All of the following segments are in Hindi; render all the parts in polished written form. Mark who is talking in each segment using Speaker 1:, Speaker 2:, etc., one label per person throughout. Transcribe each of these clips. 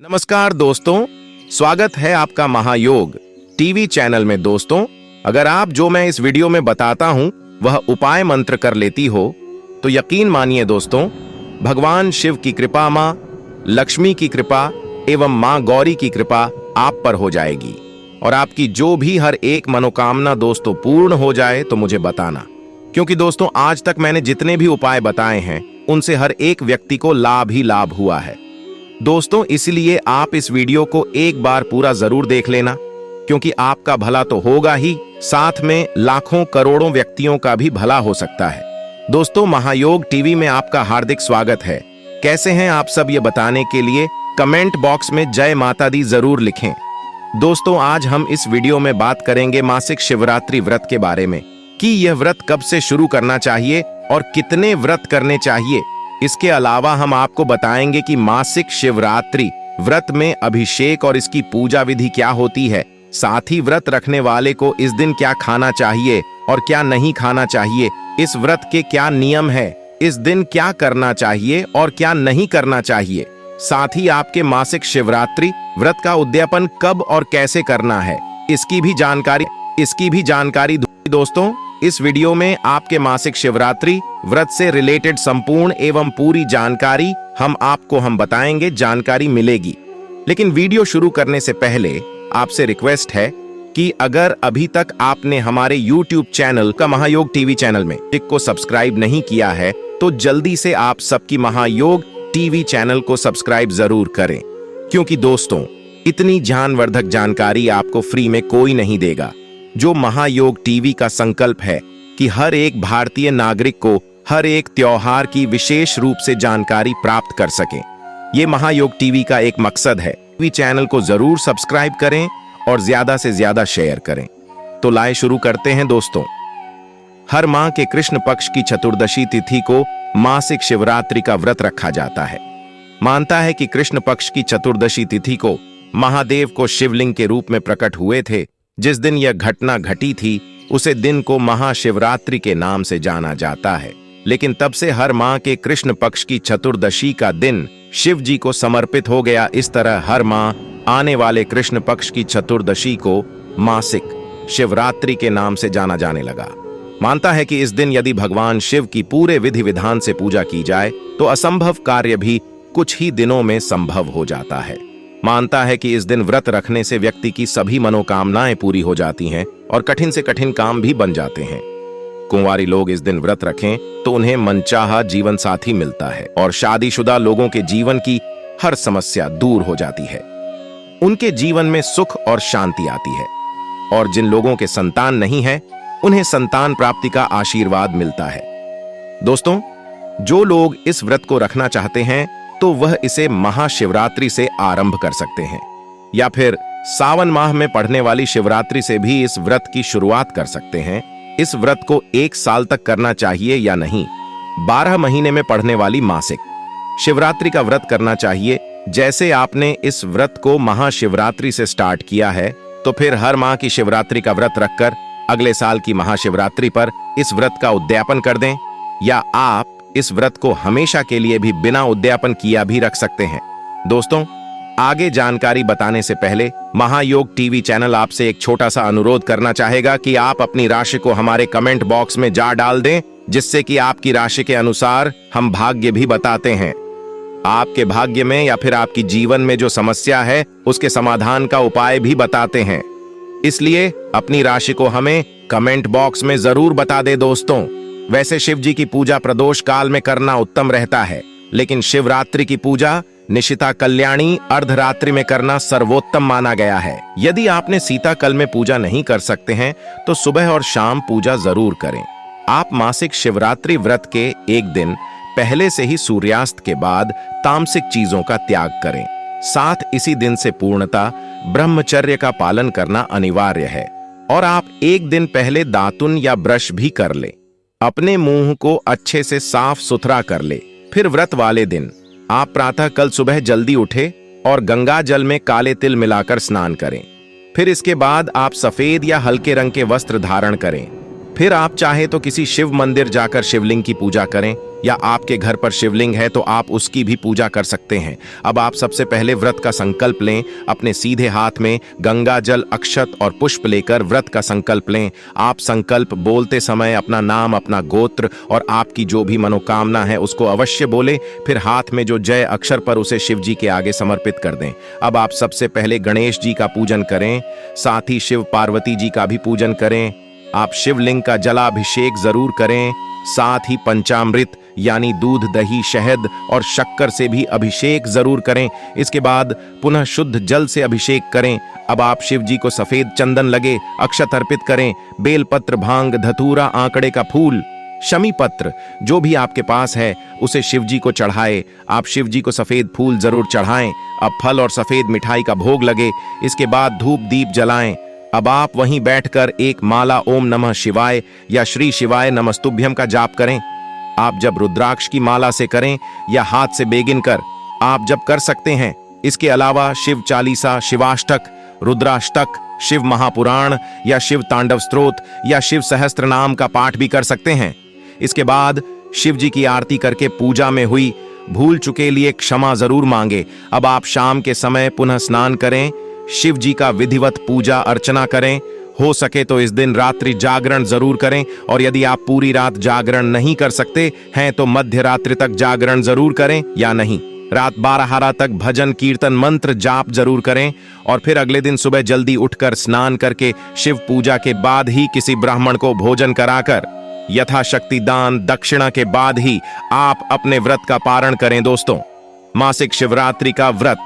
Speaker 1: नमस्कार दोस्तों, स्वागत है आपका महायोग टीवी चैनल में। दोस्तों, अगर आप जो मैं इस वीडियो में बताता हूं वह उपाय मंत्र कर लेती हो तो यकीन मानिए दोस्तों, भगवान शिव की कृपा, माँ लक्ष्मी की कृपा एवं माँ गौरी की कृपा आप पर हो जाएगी और आपकी जो भी हर एक मनोकामना दोस्तों पूर्ण हो जाए तो मुझे बताना, क्योंकि दोस्तों आज तक मैंने जितने भी उपाय बताए हैं उनसे हर एक व्यक्ति को लाभ ही लाभ हुआ है दोस्तों। इसलिए आप इस वीडियो को एक बार पूरा जरूर देख लेना, क्योंकि आपका भला तो होगा ही, साथ में लाखों करोड़ों व्यक्तियों का भी भला हो सकता है। दोस्तों, महायोग टीवी में आपका हार्दिक स्वागत है। कैसे हैं आप सब, ये बताने के लिए कमेंट बॉक्स में जय माता दी जरूर लिखें। दोस्तों, आज हम इस वीडियो में बात करेंगे मासिक शिवरात्रि व्रत के बारे में कि यह व्रत कब से शुरू करना चाहिए और कितने व्रत करने चाहिए। इसके अलावा हम आपको बताएंगे कि मासिक शिवरात्रि व्रत में अभिषेक और इसकी पूजा विधि क्या होती है। साथ ही व्रत रखने वाले को इस दिन क्या खाना चाहिए और क्या नहीं खाना चाहिए, इस व्रत के क्या नियम है, इस दिन क्या करना चाहिए और क्या नहीं करना चाहिए। साथ ही आपके मासिक शिवरात्रि व्रत का उद्यापन कब और कैसे करना है, इसकी भी जानकारी दोस्तों। इस वीडियो में आपके मासिक शिवरात्रि व्रत से रिलेटेड संपूर्ण एवं पूरी जानकारी हम बताएंगे, जानकारी मिलेगी। लेकिन वीडियो शुरू करने से पहले आपसे रिक्वेस्ट है कि अगर अभी तक आपने हमारे YouTube चैनल का महायोग टीवी चैनल में को सब्सक्राइब नहीं किया है तो जल्दी से आप सबकी महायोग टीवी चैनल को सब्सक्राइब जरूर करें, क्योंकि दोस्तों इतनी ज्ञानवर्धक जानकारी आपको फ्री में कोई नहीं देगा। जो महायोग टीवी का संकल्प है कि हर एक भारतीय नागरिक को हर एक त्योहार की विशेष रूप से जानकारी प्राप्त कर सके, ये महायोग टीवी का एक मकसद है। टीवी चैनल को जरूर सब्सक्राइब करें और ज्यादा से ज्यादा शेयर करें। तो लाए शुरू करते हैं दोस्तों। हर माह के कृष्ण पक्ष की चतुर्दशी तिथि को मासिक शिवरात्रि का व्रत रखा जाता है। मानता है कि कृष्ण पक्ष की चतुर्दशी तिथि को महादेव को शिवलिंग के रूप में प्रकट हुए थे। जिस दिन यह घटना घटी थी उसे दिन को महाशिवरात्रि के नाम से जाना जाता है। लेकिन तब से हर माह के कृष्ण पक्ष की चतुर्दशी का दिन शिव जी को समर्पित हो गया। इस तरह हर माह आने वाले कृष्ण पक्ष की चतुर्दशी को मासिक शिवरात्रि के नाम से जाना जाने लगा। मानता है कि इस दिन यदि भगवान शिव की पूरे विधि विधान से पूजा की जाए तो असंभव कार्य भी कुछ ही दिनों में संभव हो जाता है। मानता है कि इस दिन व्रत रखने से व्यक्ति की सभी मनोकामनाएं पूरी हो जाती हैं और कठिन से कठिन काम भी बन जाते हैं। कुंवारी लोग इस दिन व्रत रखें तो उन्हें मनचाहा जीवन साथी मिलता है और शादीशुदा लोगों के जीवन की हर समस्या दूर हो जाती है। उनके जीवन में सुख और शांति आती है और जिन लोगों के संतान नहीं है उन्हें संतान प्राप्ति का आशीर्वाद मिलता है। दोस्तों, जो लोग इस व्रत को रखना चाहते हैं तो वह इसे महाशिवरात्रि से आरंभ कर सकते हैं या फिर सावन माह में पढ़ने वाली शिवरात्रि से भी इस व्रत की शुरुआत कर सकते हैं। इस व्रत को 1 साल तक करना चाहिए या नहीं, 12 महीने में पढ़ने वाली मासिक शिवरात्रि का व्रत करना चाहिए। जैसे आपने इस व्रत को महाशिवरात्रि से स्टार्ट किया है तो फिर हर माह की शिवरात्रि का व्रत रखकर अगले साल की महाशिवरात्रि पर इस व्रत का उद्यापन कर दें, या आप इस व्रत को हमेशा के लिए भी बिना उद्यापन किया भी रख सकते हैं। दोस्तों, आगे जानकारी बताने से पहले महायोग टीवी चैनल आपसे एक छोटा सा अनुरोध करना चाहेगा कि आप अपनी राशि को हमारे कमेंट बॉक्स में जा डाल दें, जिससे कि आपकी राशि के अनुसार हम भाग्य भी बताते हैं। आपके भाग्य में या फिर आपकी जीवन में जो समस्या है उसके समाधान का उपाय भी बताते हैं। इसलिए अपनी राशि को हमें कमेंट बॉक्स में जरूर बता दे। दोस्तों, वैसे शिव जी की पूजा प्रदोष काल में करना उत्तम रहता है, लेकिन शिवरात्रि की पूजा निशिता कल्याणी अर्धरात्रि में करना सर्वोत्तम माना गया है। यदि आपने सीता कल में पूजा नहीं कर सकते हैं तो सुबह और शाम पूजा जरूर करें। आप मासिक शिवरात्रि व्रत के एक दिन पहले से ही सूर्यास्त के बाद तामसिक चीजों का त्याग करें। साथ इसी दिन से पूर्णता ब्रह्मचर्य का पालन करना अनिवार्य है और आप एक दिन पहले दातुन या ब्रश भी कर ले। अपने मुंह को अच्छे से साफ सुथरा कर ले। फिर व्रत वाले दिन आप प्रातः कल सुबह जल्दी उठे और गंगा जल में काले तिल मिलाकर स्नान करें। फिर इसके बाद आप सफेद या हल्के रंग के वस्त्र धारण करें। फिर आप चाहे तो किसी शिव मंदिर जाकर शिवलिंग की पूजा करें या आपके घर पर शिवलिंग है तो आप उसकी भी पूजा कर सकते हैं। अब आप सबसे पहले व्रत का संकल्प लें। अपने सीधे हाथ में गंगा जल, अक्षत और पुष्प लेकर व्रत का संकल्प लें। आप संकल्प बोलते समय अपना नाम, अपना गोत्र और आपकी जो भी मनोकामना है उसको अवश्य बोले। फिर हाथ में जो जय अक्षर पर उसे शिव जी के आगे समर्पित कर दें। अब आप सबसे पहले गणेश जी का पूजन करें, साथ ही शिव पार्वती जी का भी पूजन करें। आप शिवलिंग का जलाभिषेक जरूर करें, साथ ही पंचामृत यानी दूध, दही, शहद और शक्कर से भी अभिषेक जरूर करें। इसके बाद पुनः शुद्ध जल से अभिषेक करें। अब आप शिव जी को सफेद चंदन लगे अक्षत अर्पित करें। बेलपत्र, भांग, धतूरा, आंकड़े का फूल, शमी पत्र जो भी आपके पास है उसे शिव जी को चढ़ाए। आप शिव जी को सफेद फूल जरूर चढ़ाएं। अब फल और सफेद मिठाई का भोग लगे। इसके बाद धूप दीप जलाएं। अब आप वहीं बैठकर एक माला ओम नमः शिवाय या श्री शिवाय नमस्तुभ्यम का जाप करें। आप जब रुद्राक्ष की माला से करें या हाथ से बेगिन कर आप जब कर सकते हैं। इसके अलावा शिव चालीसा, शिवाष्टक, रुद्राष्टक, शिव महापुराण या शिव तांडव स्तोत्र या शिव सहस्त्र नाम का पाठ भी कर सकते हैं। इसके बाद शिव जी की आरती करके पूजा में हुई भूल चुके लिए क्षमा जरूर मांगे। अब आप शाम के समय पुनः स्नान करें, शिव जी का विधिवत पूजा अर्चना करें। हो सके तो इस दिन रात्रि जागरण जरूर करें, और यदि आप पूरी रात जागरण नहीं कर सकते हैं तो मध्य रात्रि तक जागरण जरूर करें, या नहीं रात 12 तक भजन कीर्तन मंत्र जाप जरूर करें। और फिर अगले दिन सुबह जल्दी उठकर स्नान करके शिव पूजा के बाद ही किसी ब्राह्मण को भोजन कराकर यथाशक्ति दान दक्षिणा के बाद ही आप अपने व्रत का पारण करें। दोस्तों, मासिक शिवरात्रि का व्रत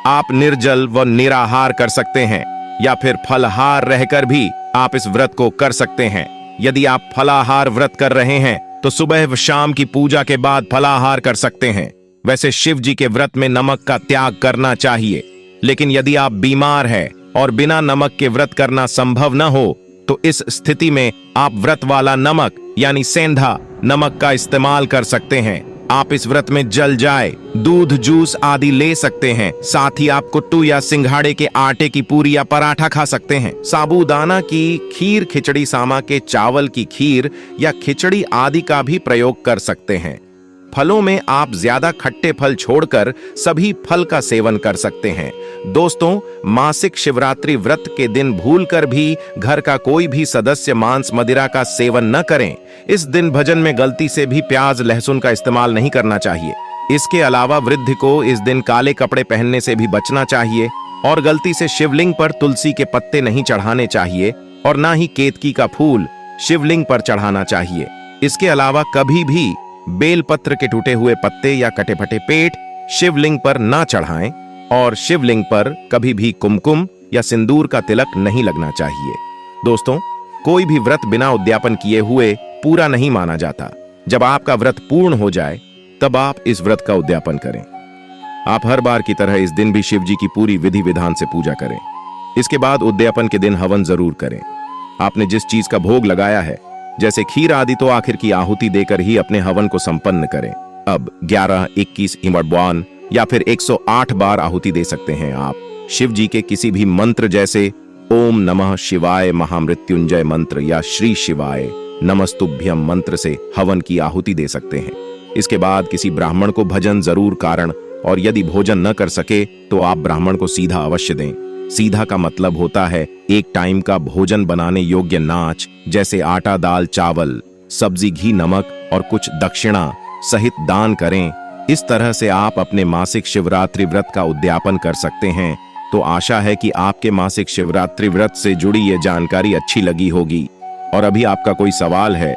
Speaker 1: आप निर्जल व निराहार कर सकते हैं या फिर फलाहार रहकर भी आप इस व्रत को कर सकते हैं। यदि आप फलाहार व्रत कर रहे हैं तो सुबह व शाम की पूजा के बाद फलाहार कर सकते हैं। वैसे शिव जी के व्रत में नमक का त्याग करना चाहिए, लेकिन यदि आप बीमार हैं और बिना नमक के व्रत करना संभव न हो तो इस स्थिति में आप व्रत वाला नमक यानी सेंधा नमक का इस्तेमाल कर सकते हैं। आप इस व्रत में जल जाए, दूध, जूस आदि ले सकते हैं। साथ ही आप कुट्टू या सिंघाड़े के आटे की पूरी या पराठा खा सकते हैं। साबूदाना की खीर, खिचड़ी, सामा के चावल की खीर या खिचड़ी आदि का भी प्रयोग कर सकते हैं। फलों में आप ज्यादा खट्टे फल छोड़कर सभी फल का सेवन कर सकते हैं। दोस्तों, मासिक शिवरात्रि व्रत के दिन भूलकर भी घर का कोई भी सदस्य मांस मदिरा का सेवन न करें। इस दिन भजन में गलती से भी प्याज लहसुन का इस्तेमाल नहीं करना चाहिए। इसके अलावा वृद्ध को इस दिन काले कपड़े पहनने से भी बचना चाहिए और गलती से शिवलिंग पर तुलसी के पत्ते नहीं चढ़ाने चाहिए और ना ही केतकी का फूल शिवलिंग पर चढ़ाना चाहिए। इसके अलावा कभी भी बेलपत्र के टूटे हुए पत्ते या कटे फटे पेट शिवलिंग पर ना चढ़ाएं और शिवलिंग पर कभी भी कुमकुम या सिंदूर का तिलक नहीं लगना चाहिए। दोस्तों, कोई भी व्रत बिना उद्यापन किए हुए पूरा नहीं माना जाता। जब आपका व्रत पूर्ण हो जाए तब आप इस व्रत का उद्यापन करें। आप हर बार की तरह इस दिन भी शिव जी की पूरी विधि विधान से पूजा करें। इसके बाद उद्यापन के दिन हवन जरूर करें। आपने जिस चीज का भोग लगाया है जैसे खीर आदि तो आखिर की आहुति देकर ही अपने हवन को संपन्न करें। अब 11, 21 इमड़वान या फिर 108 बार आहुति दे सकते हैं। आप शिव जी के किसी भी मंत्र जैसे ओम नमः शिवाय महामृत्युंजय मंत्र या श्री शिवाय नमस्तुभ्यम मंत्र से हवन की आहुति दे सकते हैं। इसके बाद किसी ब्राह्मण को भजन जरूर कारण, और यदि भोजन न कर सके तो आप ब्राह्मण को सीधा अवश्य दें। सीधा का मतलब होता है एक टाइम का भोजन बनाने योग्य नाच, जैसे आटा, दाल, चावल, सब्जी, घी, नमक और कुछ दक्षिणा सहित दान करें। इस तरह से आप अपने मासिक शिवरात्रि व्रत का उद्यापन कर सकते हैं। तो आशा है कि आपके मासिक शिवरात्रि व्रत से जुड़ी ये जानकारी अच्छी लगी होगी। और अभी आपका कोई सवाल है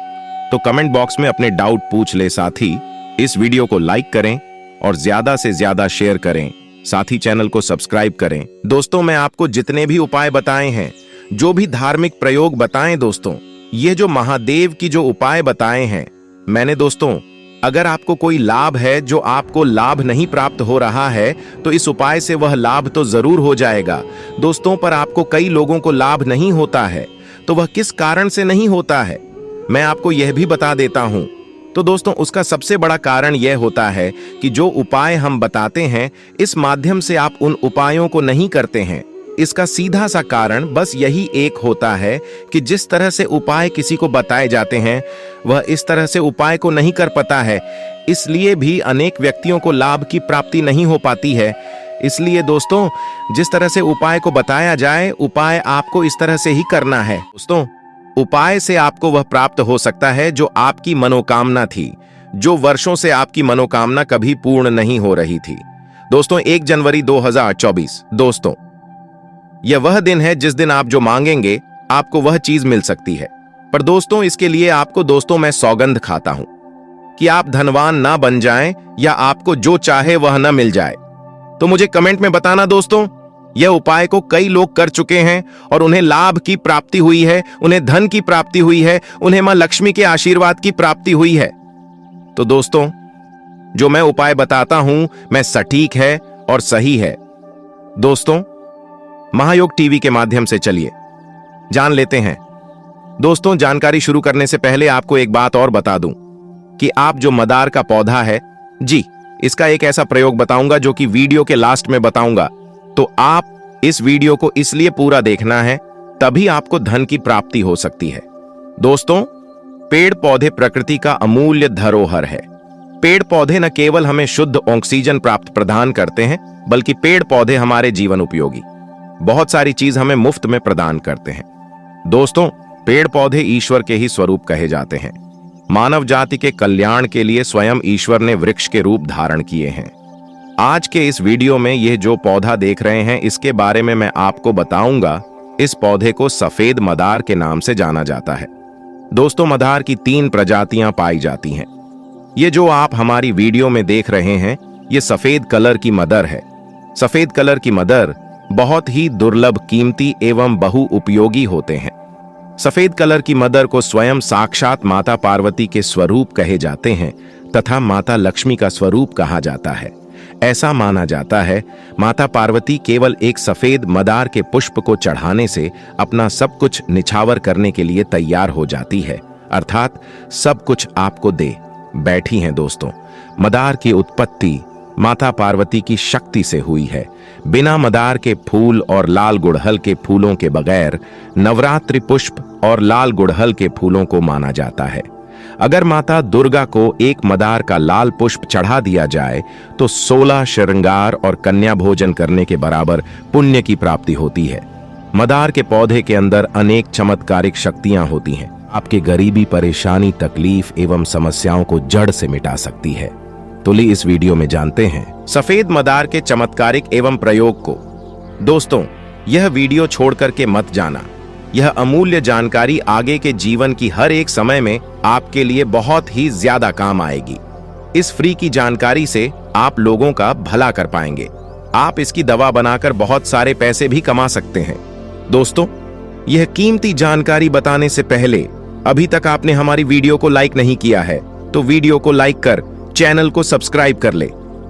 Speaker 1: तो कमेंट बॉक्स में अपने डाउट पूछ ले। साथ ही इस वीडियो को लाइक करें और ज्यादा से ज्यादा शेयर करें। साथ ही चैनल को सब्सक्राइब करें। दोस्तों, मैं आपको जितने भी उपाय बताए हैं, जो भी धार्मिक प्रयोग बताएं दोस्तों, ये जो महादेव की जो उपाय बताए हैं मैंने दोस्तों, अगर आपको कोई लाभ है जो आपको लाभ नहीं प्राप्त हो रहा है तो इस उपाय से वह लाभ तो जरूर हो जाएगा दोस्तों। पर आपको कई लोगों को लाभ नहीं होता है, तो वह किस कारण से नहीं होता है मैं आपको यह भी बता देता हूं। तो दोस्तों, उसका सबसे बड़ा कारण यह होता है कि जो उपाय हम बताते हैं इस माध्यम से आप उन उपायों को नहीं करते हैं। इसका सीधा सा कारण बस यही एक होता है कि जिस तरह से उपाय किसी को बताए जाते हैं वह इस तरह से उपाय को नहीं कर पाता है, इसलिए भी अनेक व्यक्तियों को लाभ की प्राप्ति नहीं हो पाती है। इसलिए दोस्तों, जिस तरह से उपाय को बताया जाए, उपाय आपको इस तरह से ही करना है। दोस्तों, उपाय से आपको वह प्राप्त हो सकता है जो आपकी मनोकामना थी, जो वर्षों से आपकी मनोकामना कभी पूर्ण नहीं हो रही थी। दोस्तों, 1 जनवरी 2024, दोस्तों, यह वह दिन है जिस दिन आप जो मांगेंगे आपको वह चीज मिल सकती है। पर दोस्तों, इसके लिए आपको दोस्तों मैं सौगंध खाता हूं कि आप धनवान ना बन जाएं या आपको जो चाहे वह ना मिल जाए। तो मुझे कमेंट में बताना दोस्तों, यह उपाय को कई लोग कर चुके हैं और उन्हें लाभ की प्राप्ति हुई है, उन्हें धन की प्राप्ति हुई है, उन्हें मां लक्ष्मी के आशीर्वाद की प्राप्ति हुई है। तो दोस्तों, जो मैं उपाय बताता हूं मैं सटीक है और सही है। दोस्तों, महायोग टीवी के माध्यम से चलिए जान लेते हैं। दोस्तों, जानकारी शुरू करने से पहले आपको एक बात और बता दूं कि आप जो मदार का पौधा है, जी, इसका एक ऐसा प्रयोग बताऊंगा जो कि वीडियो के लास्ट में बताऊंगा। तो आप इस वीडियो को इसलिए पूरा देखना है, तभी आपको धन की प्राप्ति हो सकती है। दोस्तों, पेड़ पौधे प्रकृति का अमूल्य धरोहर है। पेड़ पौधे न केवल हमें शुद्ध ऑक्सीजन प्राप्त प्रदान करते हैं, बल्कि पेड़ पौधे हमारे जीवन उपयोगी बहुत सारी चीज हमें मुफ्त में प्रदान करते हैं। दोस्तों, पेड़ पौधे ईश्वर के ही स्वरूप कहे जाते हैं। मानव जाति के कल्याण के लिए स्वयं ईश्वर ने वृक्ष के रूप धारण किए हैं। आज के इस वीडियो में यह जो पौधा देख रहे हैं, इसके बारे में मैं आपको बताऊंगा। इस पौधे को सफेद मदार के नाम से जाना जाता है। दोस्तों, मदार की 3 प्रजातियां पाई जाती हैं। ये जो आप हमारी वीडियो में देख रहे हैं, ये सफेद कलर की मदर है। सफेद कलर की मदर बहुत ही दुर्लभ, कीमती एवं बहुउपयोगी होते हैं। सफेद कलर की मदर को स्वयं साक्षात माता पार्वती के स्वरूप कहे जाते हैं तथा माता लक्ष्मी का स्वरूप कहा जाता है। ऐसा माना जाता है माता पार्वती केवल एक सफेद मदार के पुष्प को चढ़ाने से अपना सब कुछ निछावर करने के लिए तैयार हो जाती है, अर्थात सब कुछ आपको दे बैठी हैं। दोस्तों, मदार की उत्पत्ति माता पार्वती की शक्ति से हुई है। बिना मदार के फूल और लाल गुड़हल के फूलों के बगैर नवरात्रि पुष्प और लाल गुड़हल के फूलों को माना जाता है। अगर माता दुर्गा को एक मदार का लाल पुष्प चढ़ा दिया जाए तो 16 श्रृंगार और कन्या भोजन करने के बराबर पुण्य की प्राप्ति होती है। मदार के पौधे के अंदर अनेक चमत्कारिक शक्तियां होती हैं। आपके गरीबी, परेशानी, तकलीफ एवं समस्याओं को जड़ से मिटा सकती है। तो ली इस वीडियो में जानते हैं सफेद मदार के चमत्कारिक एवं प्रयोग को। दोस्तों, यह वीडियो छोड़ करके मत जाना। यह अमूल्य जानकारी आगे के जीवन की हर एक समय में आपके लिए बहुत ही ज्यादा काम आएगी। इस फ्री की जानकारी से आप लोगों का भला कर पाएंगे। आप इसकी दवा बनाकर बहुत सारे पैसे भी कमा सकते हैं। दोस्तों, यह कीमती जानकारी बताने से पहले अभी तक आपने हमारी वीडियो को लाइक नहीं किया है तो वीडियो को लाइक कर चैनल को सब्सक्राइब कर ले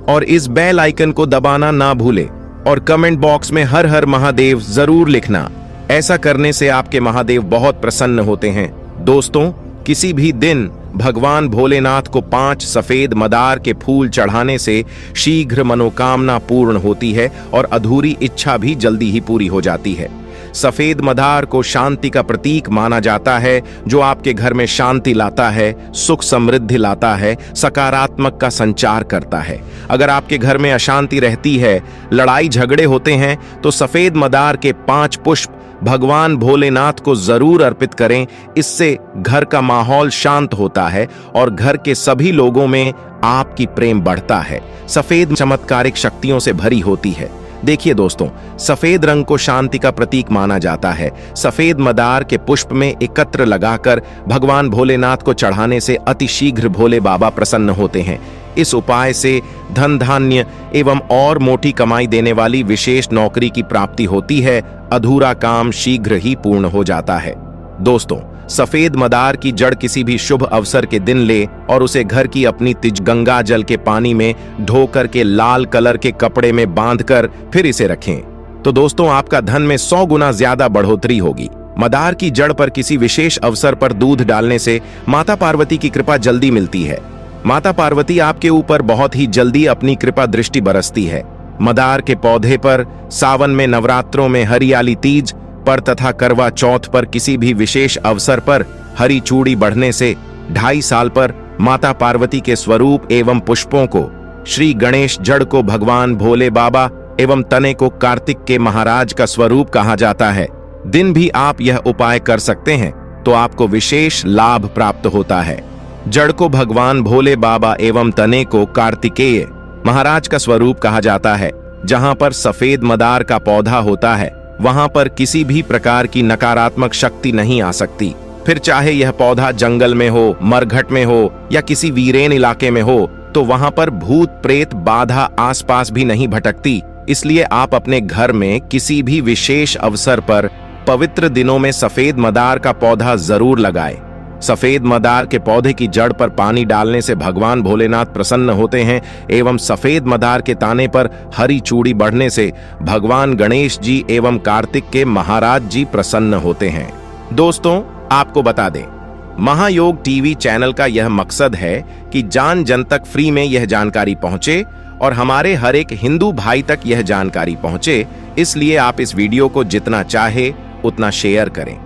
Speaker 1: और इस बेल आइकन को दबाना ना भूले और कमेंट बॉक्स में हर हर महादेव जरूर लिखना। ऐसा करने से आपके महादेव बहुत प्रसन्न होते हैं। दोस्तों, किसी भी दिन भगवान भोलेनाथ को 5 सफेद मदार के फूल चढ़ाने से शीघ्र मनोकामना पूर्ण होती है और अधूरी इच्छा भी जल्दी ही पूरी हो जाती है। सफेद मदार को शांति का प्रतीक माना जाता है, जो आपके घर में शांति लाता है, सुख समृद्धि लाता है, सकारात्मक का संचार करता है। अगर आपके घर में अशांति रहती है, लड़ाई झगड़े होते हैं, तो सफेद मदार के 5 पुष्प भगवान भोलेनाथ को जरूर अर्पित करें। इससे घर का माहौल शांत होता है और घर के सभी लोगों में आपकी प्रेम बढ़ता है। सफेद चमत्कारिक शक्तियों से भरी होती है। देखिए दोस्तों, सफेद रंग को शांति का प्रतीक माना जाता है। सफेद मदार के पुष्प में एकत्र लगाकर भगवान भोलेनाथ को चढ़ाने से अतिशीघ्र भोले बाबा प्रसन्न होते हैं। इस उपाय से धन धान्य एवं और मोटी कमाई देने वाली विशेष नौकरी की प्राप्ति होती है। अधूरा काम शीघ्र ही पूर्ण हो जाता है। दोस्तों, सफेद मदार की जड़ किसी भी शुभ अवसर के दिन ले और उसे घर की अपनी तिज गंगा जल के पानी में धो कर के लाल कलर के कपड़े में बांधकर फिर इसे रखें तो दोस्तों आपका धन में 100 गुना ज्यादा बढ़ोतरी होगी। मदार की जड़ पर किसी विशेष अवसर पर दूध डालने से माता पार्वती की कृपा जल्दी मिलती है। माता पार्वती आपके ऊपर बहुत ही जल्दी अपनी कृपा दृष्टि बरसती है। मदार के पौधे पर सावन में, नवरात्रों में, हरियाली तीज पर तथा करवा चौथ पर किसी भी विशेष अवसर पर हरी चूड़ी बढ़ने से 2.5 साल पर माता पार्वती के स्वरूप एवं पुष्पों को, श्री गणेश जड़ को भगवान भोले बाबा एवं तने को कार्तिक के महाराज का स्वरूप कहा जाता है। दिन भी आप यह उपाय कर सकते हैं तो आपको विशेष लाभ प्राप्त होता है। जड़ को भगवान भोले बाबा एवं तने को कार्तिकेय महाराज का स्वरूप कहा जाता है। जहां पर सफेद मदार का पौधा होता है वहां पर किसी भी प्रकार की नकारात्मक शक्ति नहीं आ सकती। फिर चाहे यह पौधा जंगल में हो, मरघट में हो या किसी वीरेन इलाके में हो, तो वहां पर भूत प्रेत बाधा आसपास भी नहीं भटकती। इसलिए आप अपने घर में किसी भी विशेष अवसर पर पवित्र दिनों में सफेद मदार का पौधा जरूर लगाएं। सफेद मदार के पौधे की जड़ पर पानी डालने से भगवान भोलेनाथ प्रसन्न होते हैं एवं सफेद मदार के ताने पर हरी चूड़ी बढ़ने से भगवान गणेश जी एवं कार्तिक के महाराज जी प्रसन्न होते हैं। दोस्तों, आपको बता दें, महायोग टीवी चैनल का यह मकसद है कि जान जन तक फ्री में यह जानकारी पहुंचे और हमारे हर एक हिंदू भाई तक यह जानकारी पहुंचे। इसलिए आप इस वीडियो को जितना चाहे उतना शेयर करें।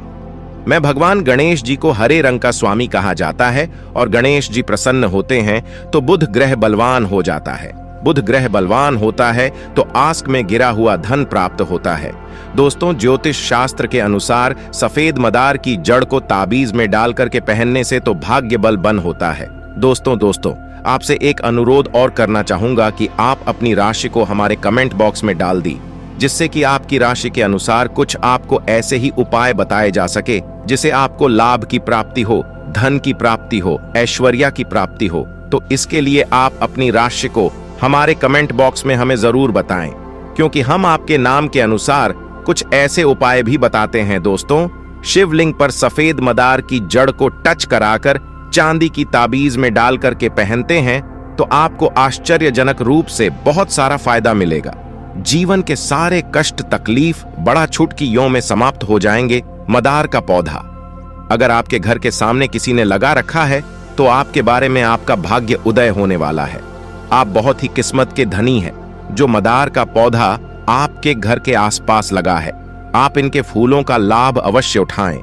Speaker 1: मैं भगवान गणेश जी को हरे रंग का स्वामी कहा जाता है और गणेश जी प्रसन्न होते हैं तो बुध ग्रह बलवान हो जाता है। बुध ग्रह बलवान होता है तो आस्क में गिरा हुआ धन प्राप्त होता है। दोस्तों, ज्योतिष शास्त्र के अनुसार सफेद मदार की जड़ को ताबीज में डाल करके पहनने से तो भाग्य बल बन होता है। दोस्तों, आपसे एक अनुरोध और करना चाहूंगा कि आप अपनी राशि को हमारे कमेंट बॉक्स में डाल दी, जिससे कि आपकी राशि के अनुसार कुछ आपको ऐसे ही उपाय बताए जा सके जिसे आपको लाभ की प्राप्ति हो, धन की प्राप्ति हो, ऐश्वर्या की प्राप्ति हो। तो इसके लिए आप अपनी राशि को हमारे कमेंट बॉक्स में हमें जरूर बताएं, क्योंकि हम आपके नाम के अनुसार कुछ ऐसे उपाय भी बताते हैं। दोस्तों, शिवलिंग पर सफेद मदार की जड़ को टच कराकर चांदी की ताबीज में डाल करके पहनते हैं तो आपको आश्चर्यजनक रूप से बहुत सारा फायदा मिलेगा। जीवन के सारे कष्ट, तकलीफ बड़ा छुटकियों में समाप्त हो जाएंगे। मदार का पौधा अगर आपके घर के सामने किसी ने लगा रखा है तो आपके बारे में आपका भाग्य उदय होने वाला है। आप बहुत ही किस्मत के धनी हैं। जो मदार का पौधा आपके घर के आसपास लगा है, आप इनके फूलों का लाभ अवश्य उठाएं।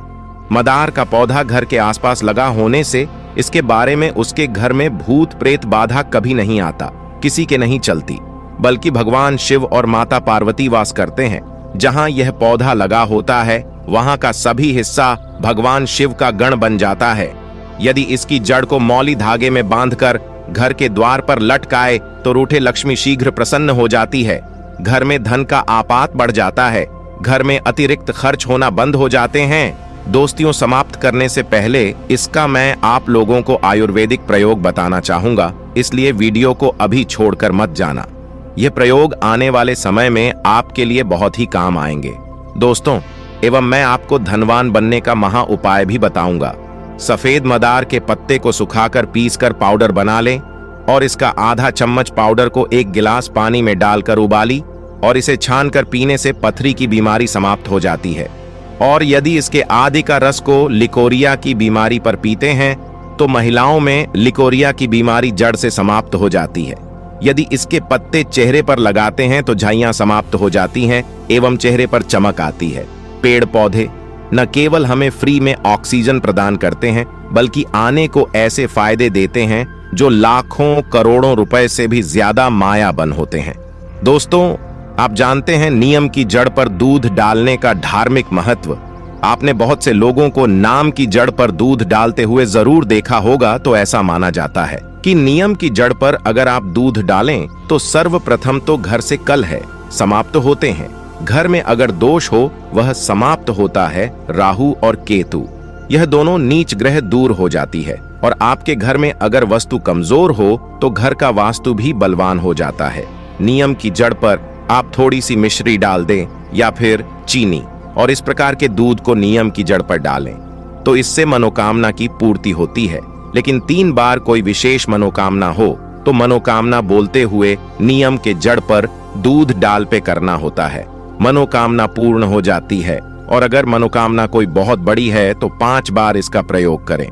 Speaker 1: मदार का पौधा घर के आसपास लगा होने से इसके बारे में उसके घर में भूत प्रेत बाधा कभी नहीं आता, किसी के नहीं चलती, बल्कि भगवान शिव और माता पार्वती वास करते हैं। जहां यह पौधा लगा होता है वहां का सभी हिस्सा भगवान शिव का गण बन जाता है। यदि इसकी जड़ को मौली धागे में बांधकर घर के द्वार पर लटकाए तो रूठे लक्ष्मी शीघ्र प्रसन्न हो जाती है। घर में धन का आपात बढ़ जाता है। घर में अतिरिक्त खर्च होना बंद हो जाते हैं। दोस्तियों, समाप्त करने से पहले इसका मैं आप लोगों को आयुर्वेदिक प्रयोग बताना चाहूंगा, इसलिए वीडियो को अभी छोड़कर मत जाना। यह प्रयोग आने वाले समय में आपके लिए बहुत ही काम आएंगे। दोस्तों, एवं मैं आपको धनवान बनने का महा उपाय भी बताऊंगा। सफेद मदार के पत्ते को सुखाकर पीसकर पाउडर बना लें और इसका आधा चम्मच पाउडर को 1 गिलास पानी में डालकर उबाली और इसे छानकर पीने से पथरी की बीमारी समाप्त हो जाती है। और यदि इसके आधे का रस को लिकोरिया की बीमारी पर पीते हैं तो महिलाओं में लिकोरिया की बीमारी जड़ से समाप्त हो जाती है। यदि इसके पत्ते चेहरे पर लगाते हैं तो झाइयां समाप्त हो जाती हैं एवं चेहरे पर चमक आती है। पेड़ पौधे न केवल हमें फ्री में ऑक्सीजन प्रदान करते हैं, बल्कि आने को ऐसे फायदे देते हैं जो लाखों करोड़ों रुपए से भी ज्यादा मायाबन होते हैं। दोस्तों, आप जानते हैं नियम की जड़ पर दूध डालने का धार्मिक महत्व। आपने बहुत से लोगों को नाम की जड़ पर दूध डालते हुए जरूर देखा होगा। तो ऐसा माना जाता है कि नियम की जड़ पर अगर आप दूध डालें तो सर्वप्रथम तो घर से कलह समाप्त होते हैं। घर में अगर दोष हो वह समाप्त होता है। राहु और केतु यह दोनों नीच ग्रह दूर हो जाती है। और आपके घर में अगर वस्तु कमजोर हो तो घर का वास्तु भी बलवान हो जाता है। नियम की जड़ पर आप थोड़ी सी मिश्री डाल दें या फिर चीनी और इस प्रकार के दूध को नियम की जड़ पर डालें तो इससे मनोकामना की पूर्ति होती है। लेकिन 3 बार कोई विशेष मनोकामना हो तो मनोकामना बोलते हुए नियम के जड़ पर दूध डाल पे करना होता है। मनोकामना पूर्ण हो जाती है। और अगर मनोकामना कोई बहुत बड़ी है तो 5 बार इसका प्रयोग करें।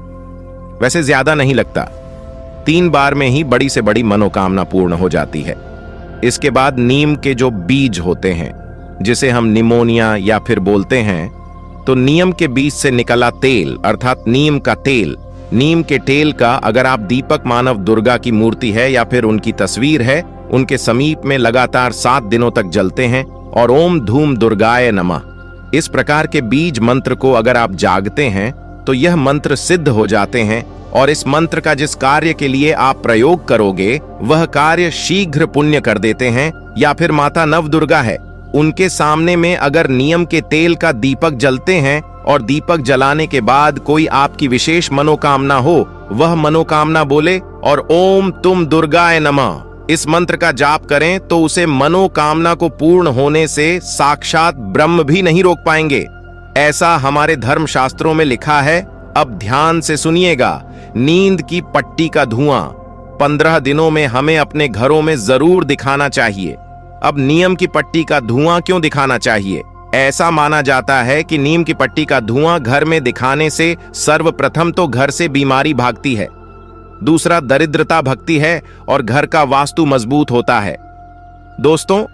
Speaker 1: वैसे ज्यादा नहीं लगता, 3 बार में ही बड़ी से बड़ी मनोकामना पूर्ण हो जाती है। इसके बाद नीम के जो बीज होते हैं, जिसे हम निमोनिया या फिर बोलते हैं, तो नीम के बीज से निकला तेल अर्थात नीम का तेल, नीम के तेल का अगर आप दीपक मानव दुर्गा की मूर्ति है या फिर उनकी तस्वीर है, उनके समीप में लगातार 7 दिनों तक जलते हैं और ओम धूम दुर्गाय नमः इस प्रकार के बीज मंत्र को अगर आप जागते हैं तो यह मंत्र सिद्ध हो जाते हैं और इस मंत्र का जिस कार्य के लिए आप प्रयोग करोगे वह कार्य शीघ्र पुण्य कर देते हैं। या फिर माता नव दुर्गा है, उनके सामने में अगर नीम के तेल का दीपक जलते हैं और दीपक जलाने के बाद कोई आपकी विशेष मनोकामना हो, वह मनोकामना बोले और ओम तुम दुर्गाय नमः इस मंत्र का जाप करें तो उसे मनोकामना को पूर्ण होने से साक्षात ब्रह्म भी नहीं रोक पाएंगे। ऐसा हमारे धर्म शास्त्रों में लिखा है। अब ध्यान से सुनिएगा। नींद की पट्टी का धुआं 15 दिनों में हमें अपने घरों में जरूर दिखाना चाहिए। अब नीम की पट्टी का धुआं क्यों दिखाना चाहिए? ऐसा माना जाता है कि नीम की पट्टी का धुआं घर में दिखाने से सर्वप्रथम तो घर से बीमारी भागती है, दूसरा दरिद्रता भगती है और घर का वास्तु मजबूत होता है। दोस्तों,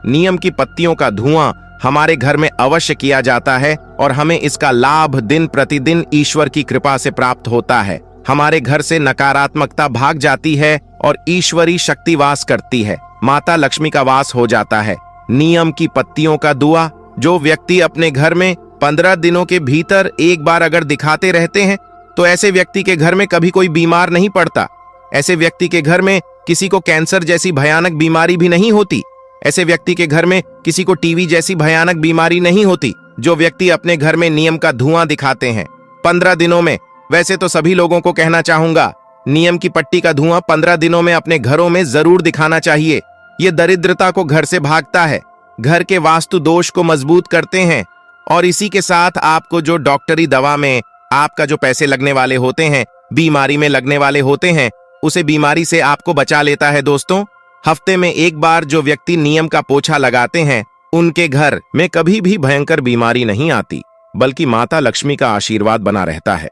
Speaker 1: नीम की पत्तियों का धुआं हमारे घर में अवश्य किया जाता है और हमें इसका लाभ दिन प्रतिदिन ईश्वर की कृपा से प्राप्त होता है। हमारे घर से नकारात्मकता भाग जाती है और ईश्वरी शक्ति वास करती है, माता लक्ष्मी का वास हो जाता है। नीम की पत्तियों का दुआ जो व्यक्ति अपने घर में 15 दिनों के भीतर एक बार अगर दिखाते रहते हैं तो ऐसे व्यक्ति के घर में कभी कोई बीमार नहीं पड़ता। ऐसे व्यक्ति के घर में किसी को कैंसर जैसी भयानक बीमारी भी नहीं होती। ऐसे व्यक्ति के घर में किसी को टीबी जैसी भयानक बीमारी नहीं होती। जो व्यक्ति अपने घर में नीम का धुआं दिखाते हैं 15 दिनों में, वैसे तो सभी लोगों को कहना चाहूंगा, नीम की पट्टी का धुआं 15 दिनों में अपने घरों में जरूर दिखाना चाहिए। ये दरिद्रता को घर से भागता है, घर के वास्तु दोष को मजबूत करते हैं और इसी के साथ आपको जो डॉक्टरी दवा में आपका जो पैसे लगने वाले होते हैं, बीमारी में लगने वाले होते हैं, उसे बीमारी से आपको बचा लेता है। दोस्तों, हफ्ते में एक बार जो व्यक्ति नीम का पोछा लगाते हैं उनके घर में कभी भी भयंकर बीमारी नहीं आती, बल्कि माता लक्ष्मी का आशीर्वाद बना रहता है।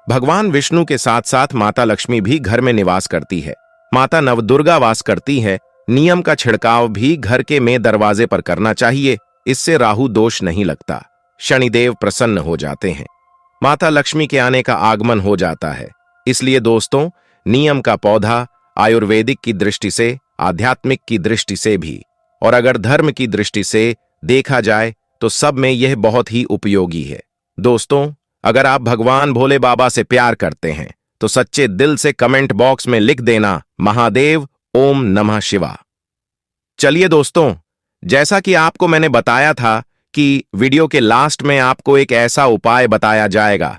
Speaker 1: भगवान विष्णु के साथ साथ माता लक्ष्मी भी घर में निवास करती है, माता नवदुर्गा वास करती है। नीम का छिड़काव भी घर के में दरवाजे पर करना चाहिए, इससे राहु दोष नहीं लगता, शनिदेव प्रसन्न हो जाते हैं, माता लक्ष्मी के आने का आगमन हो जाता है। इसलिए दोस्तों, नीम का पौधा आयुर्वेदिक की दृष्टि से, आध्यात्मिक की दृष्टि से भी और अगर धर्म की दृष्टि से देखा जाए तो सब में यह बहुत ही उपयोगी है। दोस्तों, अगर आप भगवान भोले बाबा से प्यार करते हैं तो सच्चे दिल से कमेंट बॉक्स में लिख देना महादेव ओम नमः शिवा। चलिए दोस्तों, जैसा कि आपको मैंने बताया था कि वीडियो के लास्ट में आपको एक ऐसा उपाय बताया जाएगा।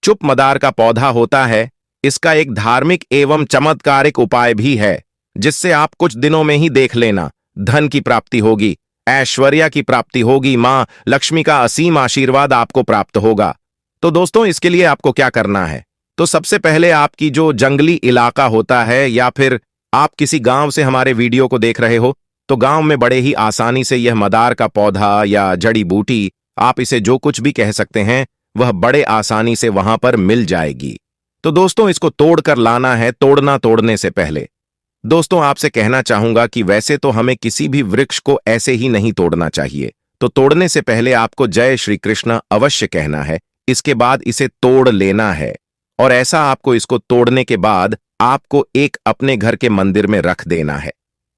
Speaker 1: चुप मदार का पौधा होता है, इसका एक धार्मिक एवं चमत्कारिक उपाय भी है, जिससे आप कुछ दिनों में ही देख लेना, धन की प्राप्ति होगी, ऐश्वर्य की प्राप्ति होगी, मां लक्ष्मी का असीम आशीर्वाद आपको प्राप्त होगा। तो दोस्तों, इसके लिए आपको क्या करना है? तो सबसे पहले आपकी जो जंगली इलाका होता है या फिर आप किसी गांव से हमारे वीडियो को देख रहे हो तो गांव में बड़े ही आसानी से यह मदार का पौधा या जड़ी बूटी, आप इसे जो कुछ भी कह सकते हैं, वह बड़े आसानी से वहां पर मिल जाएगी। तो दोस्तों, इसको तोड़कर लाना है। तोड़ने से पहले दोस्तों आपसे कहना चाहूंगा कि वैसे तो हमें किसी भी वृक्ष को ऐसे ही नहीं तोड़ना चाहिए, तो तोड़ने से पहले आपको जय श्री कृष्ण अवश्य कहना है, इसके बाद इसे तोड़ लेना है। और ऐसा आपको इसको तोड़ने के बाद आपको एक अपने घर के मंदिर में रख देना है।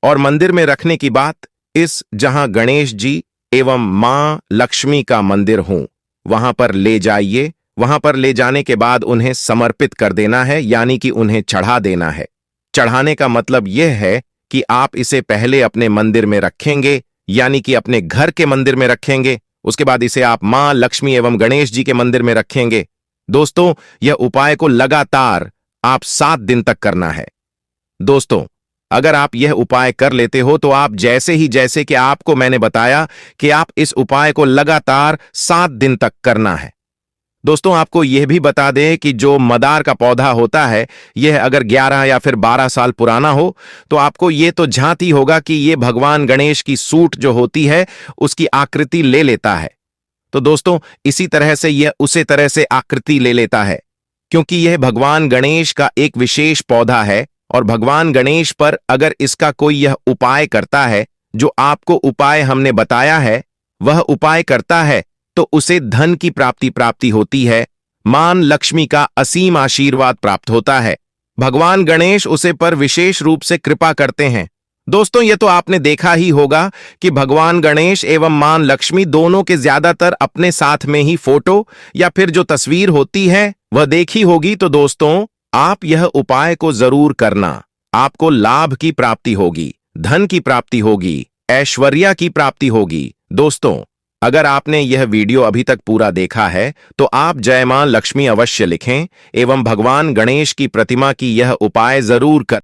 Speaker 1: और मंदिर में रखने की बात, इस जहां गणेश जी एवं मां लक्ष्मी का मंदिर हो वहां पर ले जाइए। वहां पर ले जाने के बाद उन्हें समर्पित कर देना है, यानी कि उन्हें चढ़ा देना है। चढ़ाने का मतलब यह है कि आप इसे पहले अपने मंदिर में रखेंगे, यानी कि अपने घर के मंदिर में रखेंगे। उसके बाद इसे आप मां लक्ष्मी एवं गणेश जी के मंदिर में रखेंगे। दोस्तों, यह उपाय को लगातार आप 7 दिन तक करना है। दोस्तों, अगर आप यह उपाय कर लेते हो तो आप जैसे कि आपको मैंने बताया कि आप इस उपाय को लगातार 7 दिन तक करना है। दोस्तों, आपको यह भी बता दें कि जो मदार का पौधा होता है, यह अगर 11 या फिर 12 साल पुराना हो तो आपको यह तो झांती होगा कि यह भगवान गणेश की सूंड जो होती है उसकी आकृति ले लेता है। तो दोस्तों, इसी तरह से यह उसी तरह से आकृति ले लेता है, क्योंकि यह भगवान गणेश का एक विशेष पौधा है और भगवान गणेश पर अगर इसका कोई यह उपाय करता है, जो आपको उपाय हमने बताया है, वह उपाय करता है तो उसे धन की प्राप्ति होती है, मान लक्ष्मी का असीम आशीर्वाद प्राप्त होता है। भगवान गणेश उसे पर विशेष रूप से कृपा करते हैं। दोस्तों, ये तो आपने देखा ही होगा कि भगवान गणेश एवं मां लक्ष्मी दोनों के ज्यादातर अपने साथ में ही फोटो या फिर जो तस्वीर होती है वह देखी होगी। तो दोस्तों, आप यह उपाय को जरूर करना। आपको लाभ की प्राप्ति होगी, धन की प्राप्ति होगी, ऐश्वर्या की प्राप्ति होगी। दोस्तों, अगर आपने यह वीडियो अभी तक पूरा देखा है तो आप जय मां लक्ष्मी अवश्य लिखें एवं भगवान गणेश की प्रतिमा की यह उपाय जरूर कर